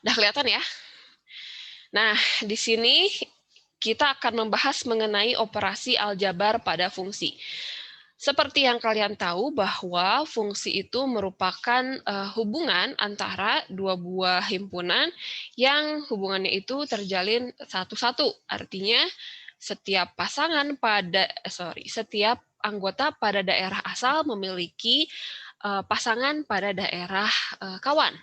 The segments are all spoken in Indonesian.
Udah kelihatan ya? Nah, di sini kita akan membahas mengenai operasi aljabar pada fungsi. Seperti yang kalian tahu bahwa fungsi itu merupakan hubungan antara dua buah himpunan yang hubungannya itu terjalin satu-satu. Artinya setiap setiap anggota pada daerah asal memiliki pasangan pada daerah kawan.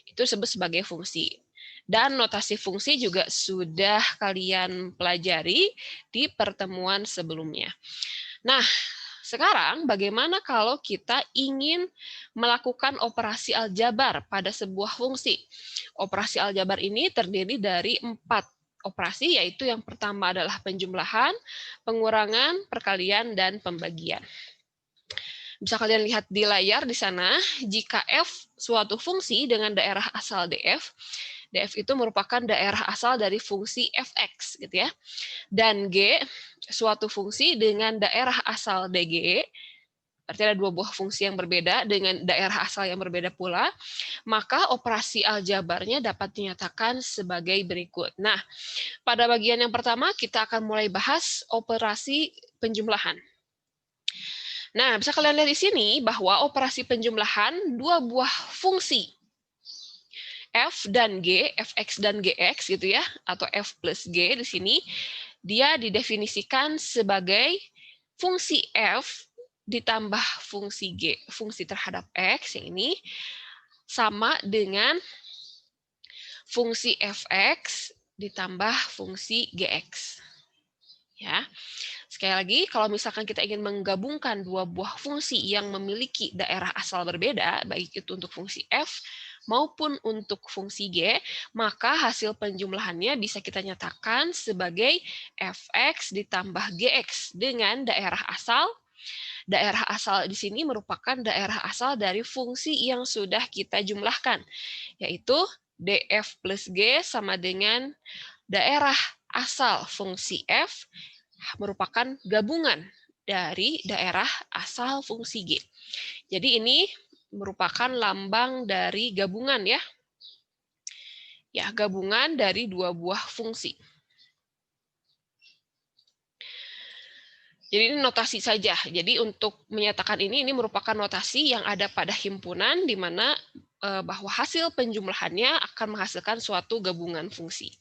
Itu disebut sebagai fungsi. Dan notasi fungsi juga sudah kalian pelajari di pertemuan sebelumnya. Nah, sekarang bagaimana kalau kita ingin melakukan operasi aljabar pada sebuah fungsi? Operasi aljabar ini terdiri dari 4 operasi, yaitu yang pertama adalah penjumlahan, pengurangan, perkalian, dan pembagian. Bisa kalian lihat di layar di sana, jika F suatu fungsi dengan daerah asal DF, DF itu merupakan daerah asal dari fungsi fx, gitu ya. Dan G suatu fungsi dengan daerah asal DG, berarti ada dua buah fungsi yang berbeda dengan daerah asal yang berbeda pula, maka operasi aljabarnya dapat dinyatakan sebagai berikut. Nah, pada bagian yang pertama kita akan mulai bahas operasi penjumlahan. Nah, bisa kalian lihat di sini bahwa operasi penjumlahan dua buah fungsi f dan g, fx dan gx gitu ya, atau f plus g di sini, dia didefinisikan sebagai fungsi f ditambah fungsi g, fungsi terhadap x yang ini, sama dengan fungsi fx ditambah fungsi gx. Ya. Sekali lagi, kalau misalkan kita ingin menggabungkan dua buah fungsi yang memiliki daerah asal berbeda, baik itu untuk fungsi f maupun untuk fungsi g, maka hasil penjumlahannya bisa kita nyatakan sebagai fx ditambah gx dengan daerah asal. Daerah asal di sini merupakan daerah asal dari fungsi yang sudah kita jumlahkan, yaitu df plus g sama dengan daerah asal fungsi f merupakan gabungan dari daerah asal fungsi G. Jadi ini merupakan lambang dari gabungan ya. Ya, gabungan dari dua buah fungsi. Jadi ini notasi saja. Jadi untuk menyatakan ini merupakan notasi yang ada pada himpunan di mana bahwa hasil penjumlahannya akan menghasilkan suatu gabungan fungsi.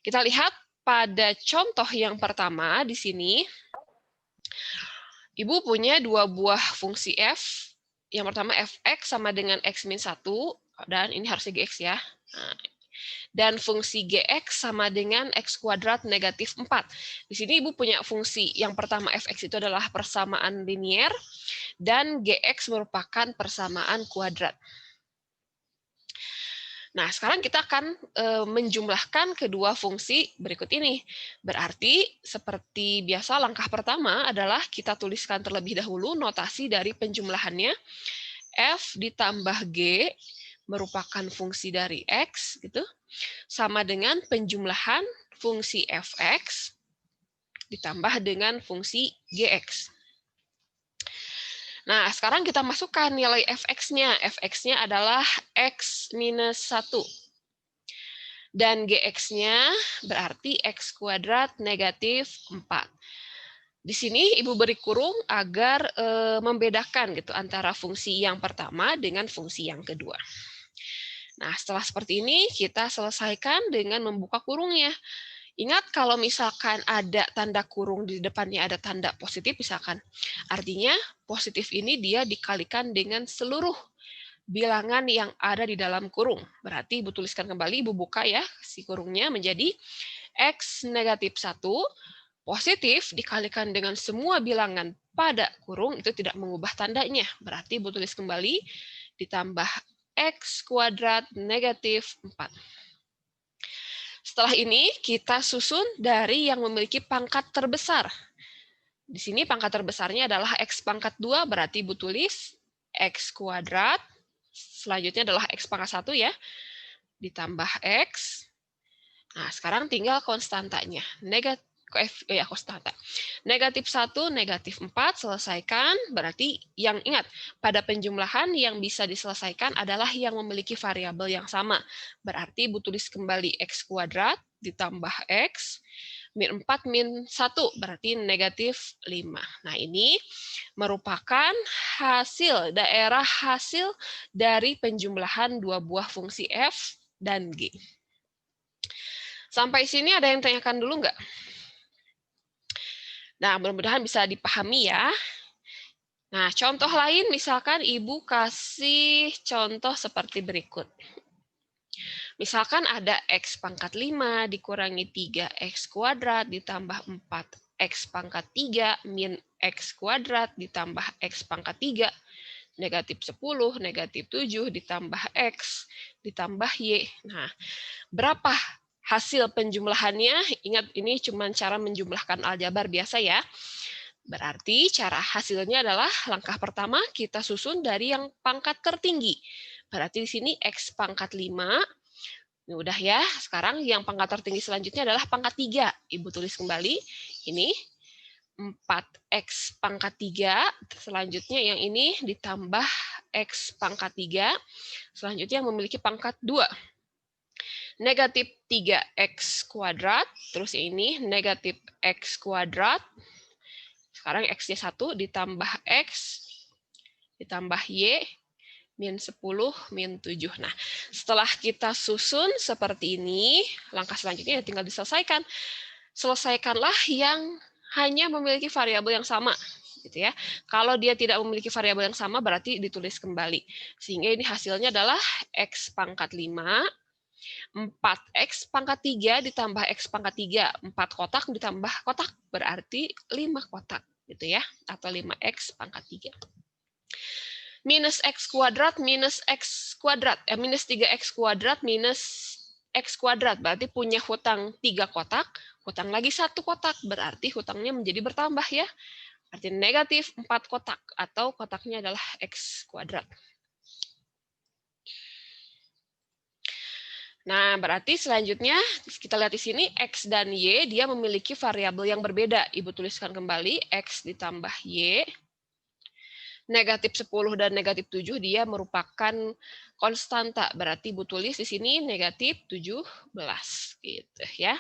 Kita lihat pada contoh yang pertama di sini, Ibu punya dua buah fungsi f. Yang pertama fx sama dengan x min 1, dan ini harusnya gx ya. Nah, dan fungsi gx sama dengan x kuadrat negatif 4. Di sini Ibu punya fungsi yang pertama fx itu adalah persamaan linier, dan gx merupakan persamaan kuadrat. Nah, sekarang kita akan menjumlahkan kedua fungsi berikut ini. Berarti, seperti biasa, langkah pertama adalah kita tuliskan terlebih dahulu notasi dari penjumlahannya. F ditambah G merupakan fungsi dari X, gitu, sama dengan penjumlahan fungsi Fx ditambah dengan fungsi Gx. Nah, sekarang kita masukkan nilai fx-nya. Fx-nya adalah x minus 1. Dan gx-nya berarti x kuadrat negatif 4. Di sini Ibu beri kurung agar membedakan gitu antara fungsi yang pertama dengan fungsi yang kedua. Nah, setelah seperti ini, kita selesaikan dengan membuka kurungnya. Ingat kalau misalkan ada tanda kurung di depannya ada tanda positif misalkan, artinya positif ini dia dikalikan dengan seluruh bilangan yang ada di dalam kurung. Berarti Ibu tuliskan kembali, Ibu buka ya si kurungnya menjadi X negatif 1 positif dikalikan dengan semua bilangan pada kurung itu tidak mengubah tandanya. Berarti Ibu tulis kembali ditambah X kuadrat negatif 4. Setelah ini, kita susun dari yang memiliki pangkat terbesar. Di sini pangkat terbesarnya adalah X pangkat 2, berarti Ibu tulis X kuadrat, selanjutnya adalah X pangkat 1 ya, ditambah X. Nah, sekarang tinggal konstantanya. konstanta. Negatif 1, negatif 4, selesaikan. Berarti yang ingat, pada penjumlahan yang bisa diselesaikan adalah yang memiliki variabel yang sama. Berarti Bu tulis kembali X kuadrat ditambah X, min 4, min 1, berarti negatif 5. Nah, ini merupakan daerah hasil dari penjumlahan dua buah fungsi F dan G. Sampai sini ada yang tanyakan dulu nggak? Nah, mudah-mudahan bisa dipahami ya. Nah, contoh lain misalkan Ibu kasih contoh seperti berikut. Misalkan ada X pangkat 5 dikurangi 3X kuadrat ditambah 4X pangkat 3 min X kuadrat ditambah X pangkat 3, negatif 10, negatif 7 ditambah X ditambah Y. Nah, berapa hasil penjumlahannya? Ingat, ini cuma cara menjumlahkan aljabar biasa ya. Berarti cara hasilnya adalah langkah pertama kita susun dari yang pangkat tertinggi. Berarti di sini X pangkat 5. Ini udah ya. Sekarang yang pangkat tertinggi selanjutnya adalah pangkat 3. Ibu tulis kembali. Ini 4X pangkat 3. Selanjutnya yang ini ditambah X pangkat 3. Selanjutnya yang memiliki pangkat 2. Negatif 3X kuadrat. Terus ini negatif X kuadrat. Sekarang X-nya 1 ditambah X, ditambah Y, min 10, min 7. Nah, setelah kita susun seperti ini, langkah selanjutnya tinggal diselesaikan. Selesaikanlah yang hanya memiliki variabel yang sama. Gitu ya. Kalau dia tidak memiliki variabel yang sama, berarti ditulis kembali. Sehingga ini hasilnya adalah X pangkat 5, 4X pangkat 3 ditambah X pangkat 3. 4 kotak ditambah kotak, berarti 5 kotak. Gitu ya, atau 5X pangkat 3. Minus X kuadrat minus X kuadrat, minus 3X kuadrat minus X kuadrat, berarti punya hutang 3 kotak, hutang lagi 1 kotak, berarti hutangnya menjadi bertambah ya. Arti negatif 4 kotak, atau kotaknya adalah X kuadrat. Nah, berarti selanjutnya kita lihat di sini X dan Y dia memiliki variabel yang berbeda. Ibu tuliskan kembali X ditambah Y. Negatif 10 dan negatif 7 dia merupakan konstanta. Berarti Ibu tulis di sini negatif 17 gitu ya.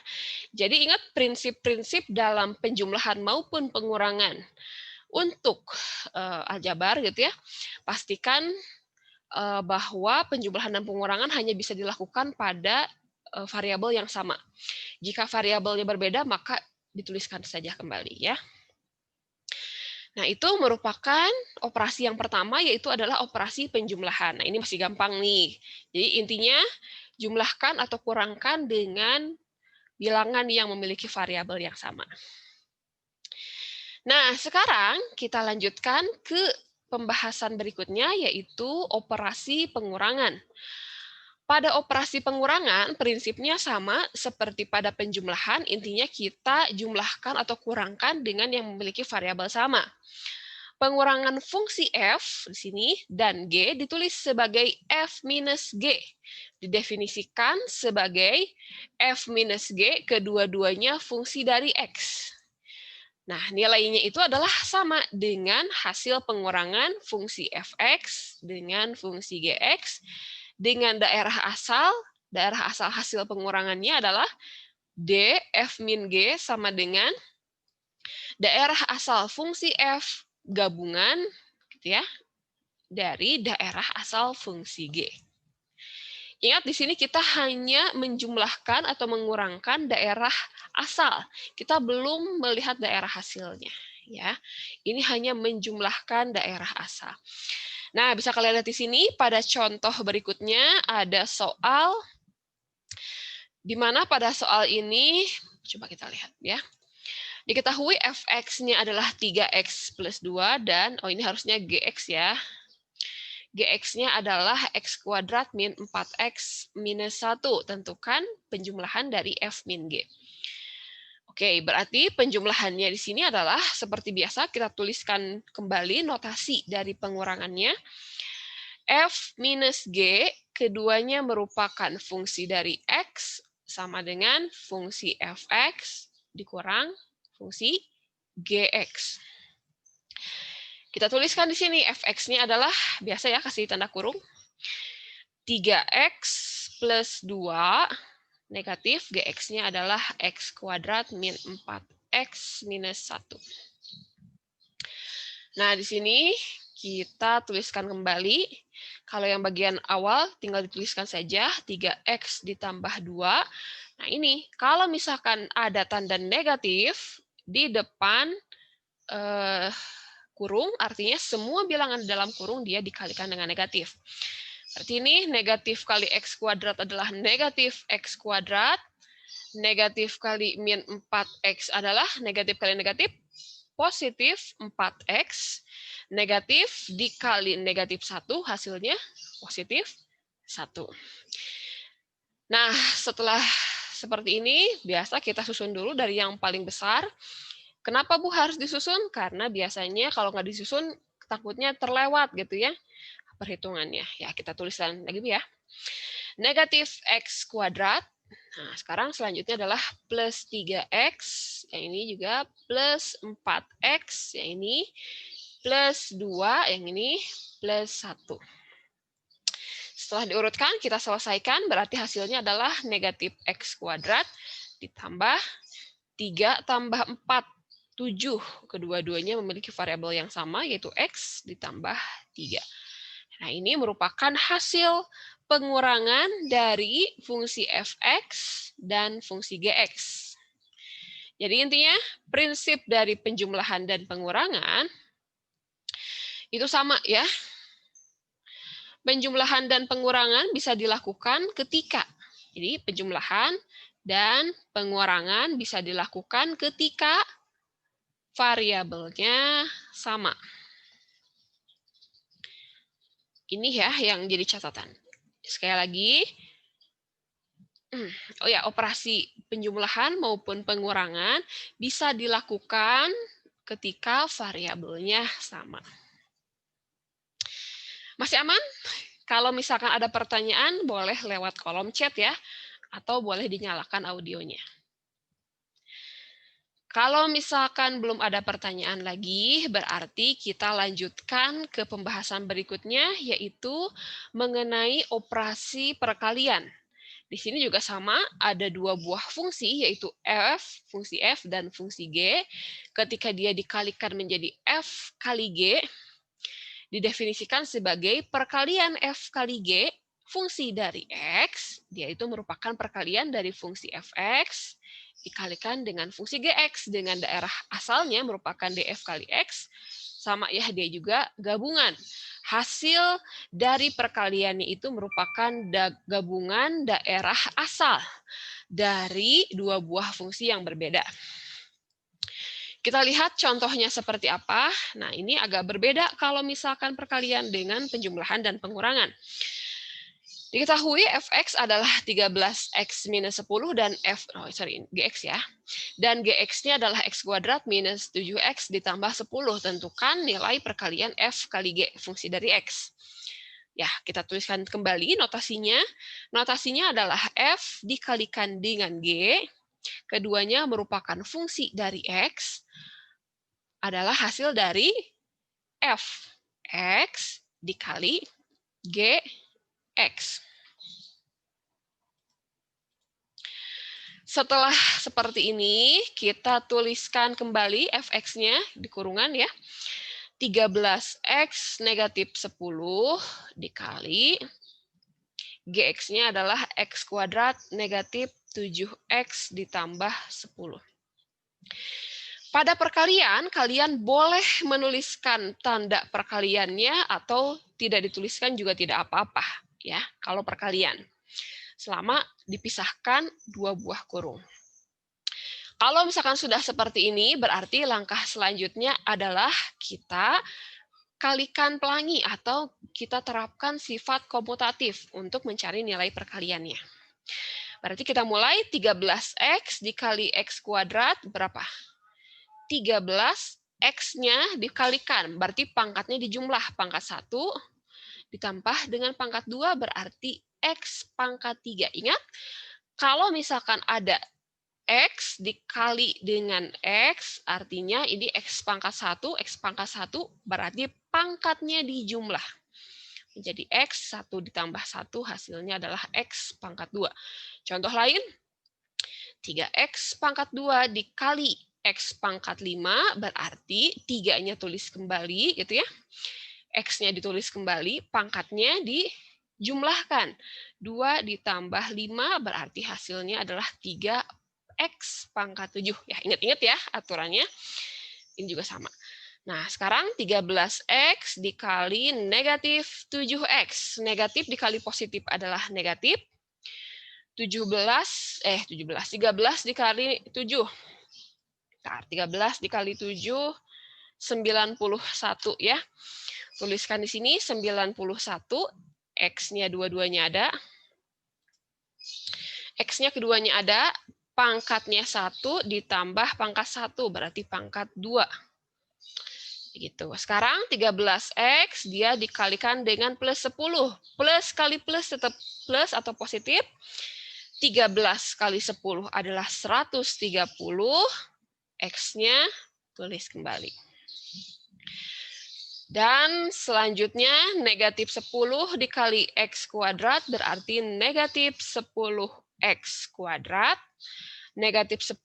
Jadi ingat prinsip-prinsip dalam penjumlahan maupun pengurangan untuk aljabar gitu ya. Pastikan bahwa penjumlahan dan pengurangan hanya bisa dilakukan pada variabel yang sama. Jika variabelnya berbeda, maka dituliskan saja kembali ya. Nah, itu merupakan operasi yang pertama, yaitu adalah operasi penjumlahan. Nah, ini masih gampang nih. Jadi intinya jumlahkan atau kurangkan dengan bilangan yang memiliki variabel yang sama. Nah, sekarang kita lanjutkan ke pembahasan berikutnya, yaitu operasi pengurangan. Pada operasi pengurangan, prinsipnya sama seperti pada penjumlahan, intinya kita jumlahkan atau kurangkan dengan yang memiliki variabel sama. Pengurangan fungsi F di sini dan G ditulis sebagai F minus G. Didefinisikan sebagai F minus G, kedua-duanya fungsi dari X. Nah, nilainya itu adalah sama dengan hasil pengurangan fungsi fx dengan fungsi gx dengan daerah asal hasil pengurangannya adalah d f min g sama dengan daerah asal fungsi f gabungan gitu ya dari daerah asal fungsi g. Ingat di sini kita hanya menjumlahkan atau mengurangkan daerah asal. Kita belum melihat daerah hasilnya, ya. Ini hanya menjumlahkan daerah asal. Nah, bisa kalian lihat di sini pada contoh berikutnya ada soal di mana pada soal ini coba kita lihat ya. Diketahui fx-nya adalah 3x plus 2 dan ini harusnya gx ya. Gx-nya adalah x kuadrat min 4x minus 1. Tentukan penjumlahan dari f min g. Oke, berarti penjumlahannya di sini adalah seperti biasa, kita tuliskan kembali notasi dari pengurangannya. F minus g, keduanya merupakan fungsi dari x, sama dengan fungsi fx, dikurang fungsi Gx. Kita tuliskan di sini fx-nya adalah, biasa ya kasih tanda kurung, 3x plus 2 negatif, Gx-nya adalah x kuadrat min 4x minus 1. Nah, di sini kita tuliskan kembali. Kalau yang bagian awal tinggal dituliskan saja 3x ditambah 2. Nah, ini kalau misalkan ada tanda negatif di depan kurung, artinya semua bilangan dalam kurung dia dikalikan dengan negatif. Berarti ini negatif kali x kuadrat adalah negatif x kuadrat, negatif kali min 4x adalah negatif kali negatif, positif 4x, negatif dikali negatif 1, hasilnya positif 1. Nah, setelah seperti ini, biasa kita susun dulu dari yang paling besar. Kenapa Bu harus disusun? Karena biasanya kalau nggak disusun, takutnya terlewat gitu ya perhitungannya. Ya, kita tuliskan lagi ya. Negatif x kuadrat. Nah, sekarang selanjutnya adalah plus 3x. Yang ini juga plus 4x. Yang ini plus 2. Yang ini plus 1. Setelah diurutkan, kita selesaikan. Berarti hasilnya adalah negatif x kuadrat ditambah 3 tambah 4. 7. Kedua-duanya memiliki variabel yang sama, yaitu x ditambah 3. Nah, ini merupakan hasil pengurangan dari fungsi fx dan fungsi gx. Jadi intinya, prinsip dari penjumlahan dan pengurangan itu sama ya. Penjumlahan dan pengurangan bisa dilakukan ketika. Jadi penjumlahan dan pengurangan bisa dilakukan ketika variabelnya sama. Ini ya yang jadi catatan. Sekali lagi, oh ya, operasi penjumlahan maupun pengurangan bisa dilakukan ketika variabelnya sama. Masih aman? Kalau misalkan ada pertanyaan, boleh lewat kolom chat ya, atau boleh dinyalakan audionya. Kalau misalkan belum ada pertanyaan lagi, berarti kita lanjutkan ke pembahasan berikutnya, yaitu mengenai operasi perkalian. Di sini juga sama, ada dua buah fungsi, yaitu fungsi f, dan fungsi g. Ketika dia dikalikan menjadi f kali g, didefinisikan sebagai perkalian f kali g, fungsi dari x, dia itu merupakan perkalian dari fungsi fx, dikalikan dengan fungsi gx dengan daerah asalnya merupakan df kali x, sama ya dia juga gabungan. Hasil dari perkaliannya itu merupakan gabungan daerah asal dari dua buah fungsi yang berbeda. Kita lihat contohnya seperti apa. Nah, ini agak berbeda kalau misalkan perkalian dengan penjumlahan dan pengurangan. Diketahui fx adalah 13x minus 10 dan gx ya. Dan gx-nya adalah x kuadrat minus 7x ditambah 10. Tentukan nilai perkalian f kali g, fungsi dari x. Ya, kita tuliskan kembali notasinya. Notasinya adalah f dikalikan dengan g. Keduanya merupakan fungsi dari x. Adalah hasil dari f. X dikali g X. Setelah seperti ini, kita tuliskan kembali fx-nya di kurungan ya. 13x negatif 10 dikali gx-nya adalah x kuadrat negatif 7x ditambah 10. Pada perkalian, kalian boleh menuliskan tanda perkaliannya atau tidak dituliskan juga tidak apa-apa ya kalau perkalian. Selama dipisahkan dua buah kurung. Kalau misalkan sudah seperti ini, berarti langkah selanjutnya adalah kita kalikan pelangi atau kita terapkan sifat komutatif untuk mencari nilai perkaliannya. Berarti kita mulai 13x dikali x kuadrat berapa? 13, x-nya dikalikan, berarti pangkatnya dijumlah. Pangkat 1 ditambah dengan pangkat 2 berarti x pangkat 3. Ingat, kalau misalkan ada X dikali dengan X, artinya ini X pangkat 1, X pangkat 1 berarti pangkatnya dijumlah. Menjadi X, 1 ditambah 1 hasilnya adalah X pangkat 2. Contoh lain, 3X pangkat 2 dikali X pangkat 5, berarti 3-nya tulis kembali, gitu ya. X-nya ditulis kembali, pangkatnya dijumlahkan. 2 ditambah 5 berarti hasilnya adalah 3X pangkat 7. Ya, ingat-ingat ya aturannya. Ini juga sama. Nah, sekarang 13X dikali negatif 7X. Negatif dikali positif adalah negatif. 13 dikali 7. Nah, 13 dikali 7, 91 ya. Tuliskan di sini 91, X-nya dua-duanya ada. X-nya keduanya ada, pangkatnya 1 ditambah pangkat 1, berarti pangkat 2. Gitu. Sekarang 13X dia dikalikan dengan plus 10. Plus kali plus tetap plus atau positif. 13 kali 10 adalah 130. X-nya tulis kembali. Dan selanjutnya negatif 10 dikali X kuadrat berarti negatif 10X kuadrat. Negatif 10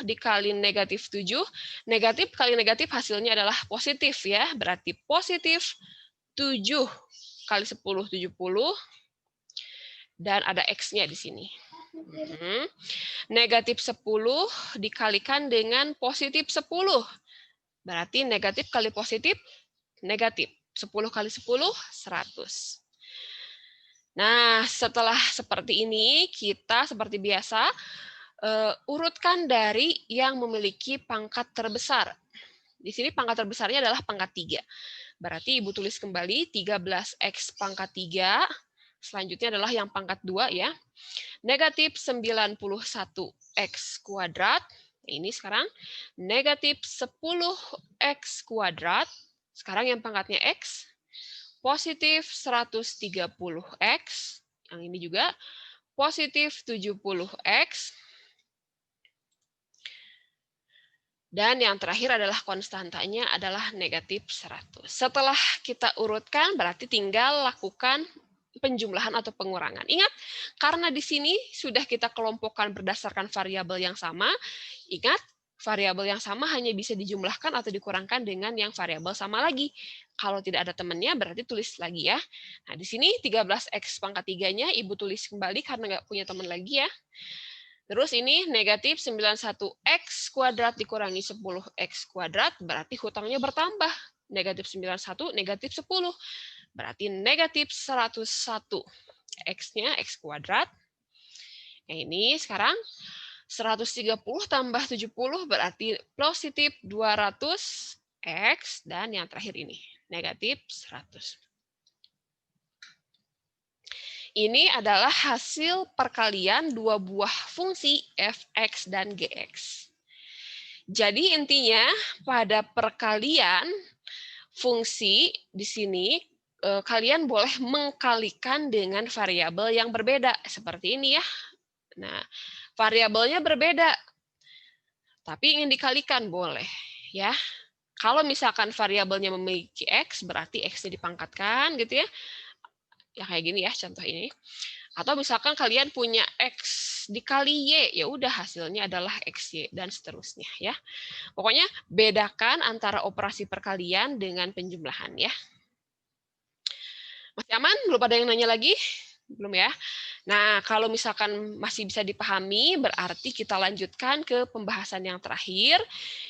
dikali negatif 7. Negatif kali negatif hasilnya adalah positif ya. Berarti positif 7 kali 10, 70. Dan ada X-nya di sini. Negatif 10 dikalikan dengan positif 10. Berarti negatif kali positif, negatif. 10 kali 10, 100. Nah, setelah seperti ini, kita seperti biasa, urutkan dari yang memiliki pangkat terbesar. Di sini pangkat terbesarnya adalah pangkat 3. Berarti Ibu tulis kembali 13X pangkat 3. Selanjutnya adalah yang pangkat 2 ya. Negatif 91X kuadrat. Ini sekarang negatif 10X kuadrat. Sekarang yang pangkatnya X. Positif 130X. Yang ini juga positif 70X. Dan yang terakhir adalah konstantanya adalah negatif 100. Setelah kita urutkan, berarti tinggal lakukan penjumlahan atau pengurangan. Ingat, karena di sini sudah kita kelompokkan berdasarkan variabel yang sama, ingat, variabel yang sama hanya bisa dijumlahkan atau dikurangkan dengan yang variabel sama lagi. Kalau tidak ada temannya, berarti tulis lagi ya. Nah, di sini 13X pangkat 3-nya Ibu tulis kembali karena nggak punya teman lagi ya. Terus ini negatif 91X kuadrat dikurangi 10X kuadrat, berarti hutangnya bertambah. Negatif 91, negatif 10. Berarti negatif 101. X-nya X kuadrat. Nah, ini sekarang 130 tambah 70 berarti positif 200X. Dan yang terakhir ini, negatif 100. Ini adalah hasil perkalian dua buah fungsi f(x) dan gx. Jadi intinya pada perkalian fungsi di sini kalian boleh mengkalikan dengan variabel yang berbeda seperti ini ya. Nah, variabelnya berbeda, tapi ingin dikalikan boleh ya. Kalau misalkan variabelnya memiliki x, berarti x-nya dipangkatkan gitu ya. Ya kayak gini ya contoh ini. Atau misalkan kalian punya X dikali Y, ya udah hasilnya adalah XY dan seterusnya ya. Pokoknya bedakan antara operasi perkalian dengan penjumlahan ya. Masih aman? Belum ada yang nanya lagi? Belum ya? Nah, kalau misalkan masih bisa dipahami, berarti kita lanjutkan ke pembahasan yang terakhir.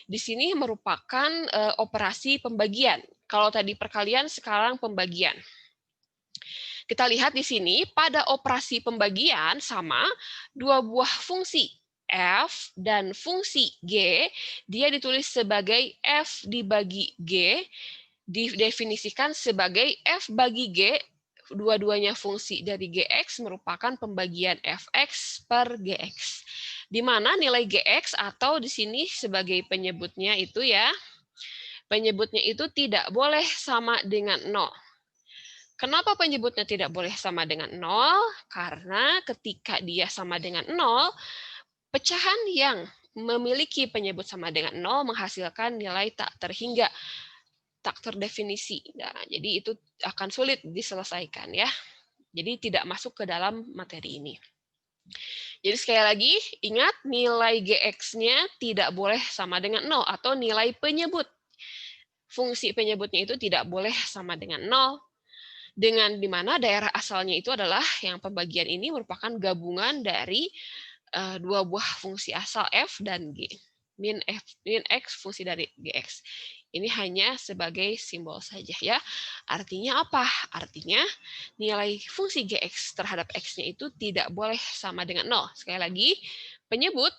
Di sini merupakan operasi pembagian. Kalau tadi perkalian, sekarang pembagian. Kita lihat di sini pada operasi pembagian sama dua buah fungsi f dan fungsi g, dia ditulis sebagai f dibagi g, didefinisikan sebagai f bagi g, dua-duanya fungsi dari gx merupakan pembagian fx per gx. Di mana nilai gx atau di sini sebagai penyebutnya itu ya, penyebutnya itu tidak boleh sama dengan 0. Kenapa penyebutnya tidak boleh sama dengan 0? Karena ketika dia sama dengan 0, Pecahan yang memiliki penyebut sama dengan 0 menghasilkan nilai tak terhingga, tak terdefinisi. Nah, jadi itu akan sulit diselesaikan ya. Jadi tidak masuk ke dalam materi ini. Jadi sekali lagi, ingat nilai GX-nya tidak boleh sama dengan 0 atau nilai penyebut. Fungsi penyebutnya itu tidak boleh sama dengan 0. Dengan di mana daerah asalnya itu adalah yang pembagian ini merupakan gabungan dari dua buah fungsi asal f dan g. Min x fungsi dari gx. Ini hanya sebagai simbol saja ya. Artinya apa? Artinya nilai fungsi gx terhadap x-nya itu tidak boleh sama dengan 0. Sekali lagi, penyebut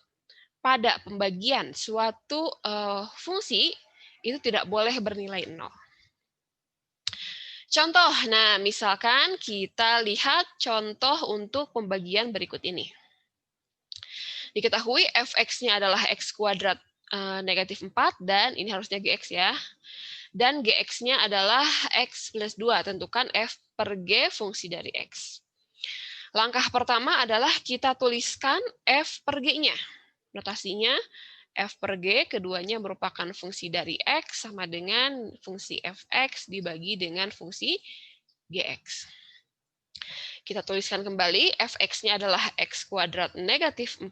pada pembagian suatu fungsi itu tidak boleh bernilai 0. Contoh, nah misalkan kita lihat contoh untuk pembagian berikut ini. Diketahui fx-nya adalah x kuadrat negatif 4, dan ini harusnya gx ya. Dan gx-nya adalah x plus 2, tentukan f per g fungsi dari x. Langkah pertama adalah kita tuliskan f per g-nya. Notasinya f per g, keduanya merupakan fungsi dari x sama dengan fungsi fx dibagi dengan fungsi gx. Kita tuliskan kembali, fx-nya adalah x kuadrat negatif 4,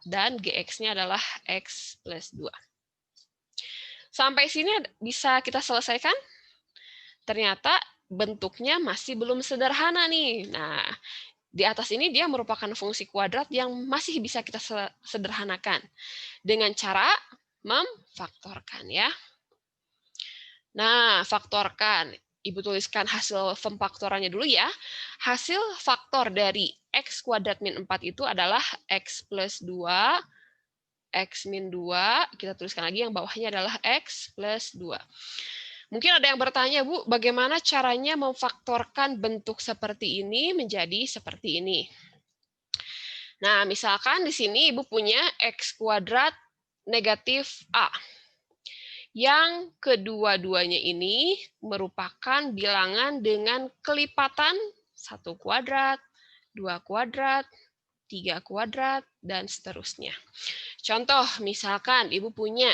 dan gx-nya adalah x plus 2. Sampai sini bisa kita selesaikan? Ternyata bentuknya masih belum sederhana nih. Nah, di atas ini dia merupakan fungsi kuadrat yang masih bisa kita sederhanakan dengan cara memfaktorkan ya. Nah, faktorkan. Ibu tuliskan hasil pemfaktorannya dulu ya. Hasil faktor dari x kuadrat min 4 itu adalah x plus 2, x min 2. Kita tuliskan lagi yang bawahnya adalah x plus 2. Mungkin ada yang bertanya, Bu, bagaimana caranya memfaktorkan bentuk seperti ini menjadi seperti ini? Nah, misalkan di sini Ibu punya x kuadrat negatif A. Yang kedua-duanya ini merupakan bilangan dengan kelipatan 1 kuadrat, 2 kuadrat, 3 kuadrat, dan seterusnya. Contoh, misalkan Ibu punya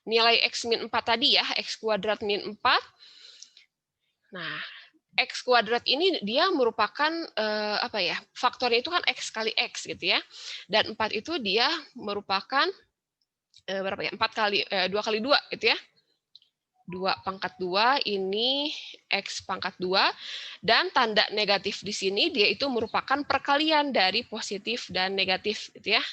nilai x min 4 tadi ya, x kuadrat min 4. Nah, x kuadrat ini dia merupakan apa ya? Faktornya itu kan x kali x gitu ya. Dan 4 itu dia merupakan berapa ya? 4 kali 2 kali 2 gitu ya. 2 pangkat 2 ini x pangkat 2, dan tanda negatif di sini dia itu merupakan perkalian dari positif dan negatif gitu ya.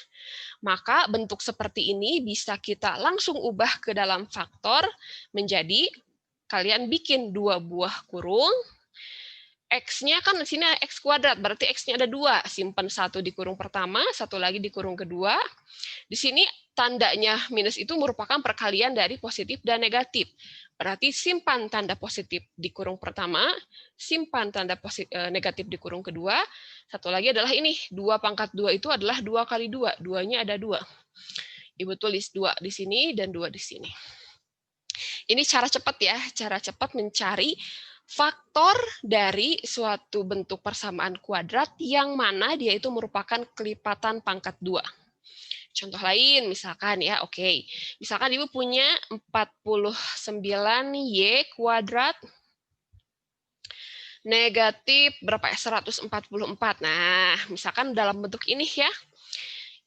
Maka bentuk seperti ini bisa kita langsung ubah ke dalam faktor menjadi kalian bikin 2 buah kurung. X-nya kan di sini x kuadrat, berarti X-nya ada 2. Simpan 1 di kurung pertama, 1 lagi di kurung kedua. Di sini tandanya minus itu merupakan perkalian dari positif dan negatif. Berarti simpan tanda positif di kurung pertama, simpan tanda negatif di kurung kedua. Satu lagi adalah ini, 2 pangkat 2 itu adalah 2 kali 2. 2-nya ada 2. Ibu tulis 2 di sini dan 2 di sini. Ini cara cepat ya, cara cepat mencari faktor dari suatu bentuk persamaan kuadrat yang mana dia itu merupakan kelipatan pangkat 2. Contoh lain, misalkan ya, oke. Misalkan Ibu punya 49Y kuadrat negatif berapa ya? 144. Nah, misalkan dalam bentuk ini ya.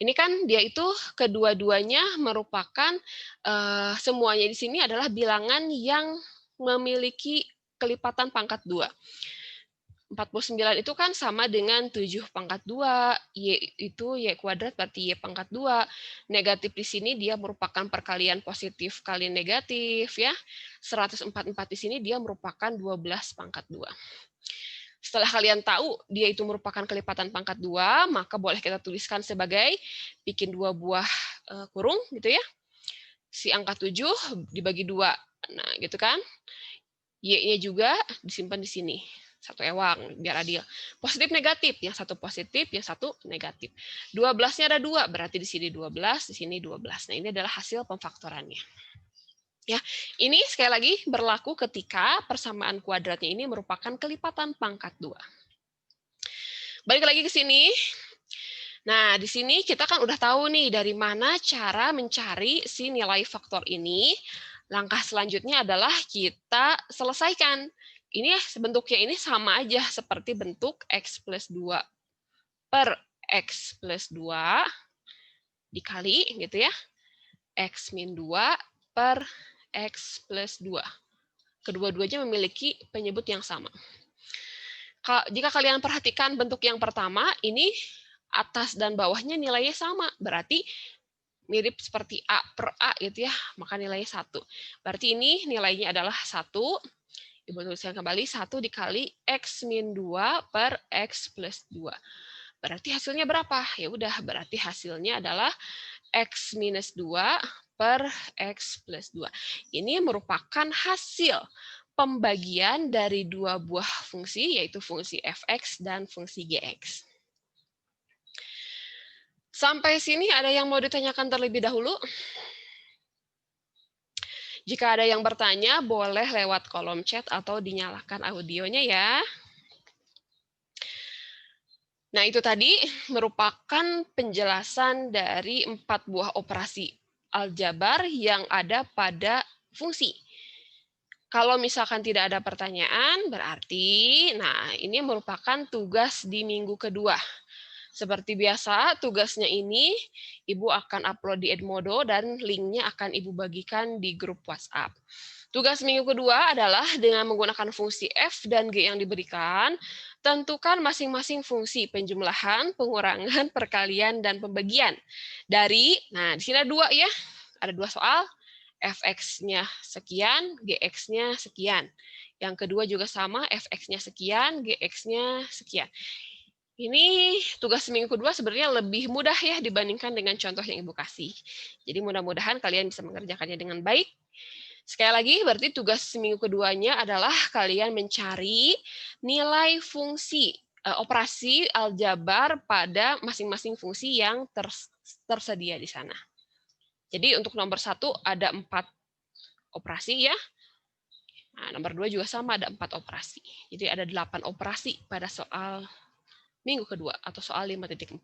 Ini kan dia itu kedua-duanya merupakan semuanya di sini adalah bilangan yang memiliki kelipatan pangkat 2. 49 itu kan sama dengan 7 pangkat 2, Y itu Y kuadrat berarti Y pangkat 2. Negatif di sini dia merupakan perkalian positif kali negatif ya. 144 di sini dia merupakan 12 pangkat 2. Setelah kalian tahu dia itu merupakan kelipatan pangkat 2, maka boleh kita tuliskan sebagai bikin 2 buah kurung gitu ya. Si angka 7 dibagi 2. Nah, gitu kan. Y-nya juga disimpan di sini. 1 ewang, biar adil. Positif negatif, yang satu positif, yang satu negatif. 12-nya ada 2, berarti di sini 12, di sini 12. Nah, ini adalah hasil pemfaktorannya. Ya, ini sekali lagi berlaku ketika persamaan kuadratnya ini merupakan kelipatan pangkat 2. Balik lagi ke sini. Nah, di sini kita kan udah tahu nih dari mana cara mencari si nilai faktor ini. Langkah selanjutnya adalah kita selesaikan. Ini bentuknya ini sama aja seperti bentuk X plus 2 per X plus 2 dikali gitu ya. X min 2 per X plus 2. Kedua-duanya memiliki penyebut yang sama. Jika kalian perhatikan bentuk yang pertama, ini atas dan bawahnya nilainya sama. Berarti mirip seperti A per A gitu ya, maka nilainya 1. Berarti ini nilainya adalah 1. Ibu tuliskan kembali 1 dikali X min 2 per X plus 2. Berarti hasilnya berapa? Ya udah, berarti hasilnya adalah X minus 2 per X plus 2. Ini merupakan hasil pembagian dari dua buah fungsi, yaitu fungsi fx dan fungsi gx. Sampai sini ada yang mau ditanyakan terlebih dahulu? Jika ada yang bertanya, boleh lewat kolom chat atau dinyalakan audionya ya. Nah, itu tadi merupakan penjelasan dari 4 buah operasi aljabar yang ada pada fungsi. Kalau misalkan tidak ada pertanyaan, berarti nah ini merupakan tugas di minggu kedua. Seperti biasa, tugasnya ini Ibu akan upload di Edmodo dan linknya akan Ibu bagikan di grup WhatsApp. Tugas minggu kedua adalah dengan menggunakan fungsi F dan G yang diberikan, tentukan masing-masing fungsi penjumlahan, pengurangan, perkalian, dan pembagian. Nah di sini ada 2 ya, ada 2 soal, fx-nya sekian, gx-nya sekian. Yang kedua juga sama, fx-nya sekian, gx-nya sekian. Ini tugas minggu kedua sebenarnya lebih mudah ya dibandingkan dengan contoh yang Ibu kasih. Jadi mudah-mudahan kalian bisa mengerjakannya dengan baik. Sekali lagi, berarti tugas minggu keduanya adalah kalian mencari nilai fungsi operasi aljabar pada masing-masing fungsi yang tersedia di sana. Jadi untuk nomor 1 ada 4 operasi ya. Nah, nomor 2 juga sama, ada 4 operasi. Jadi ada 8 operasi pada soal minggu kedua atau soal 5.4.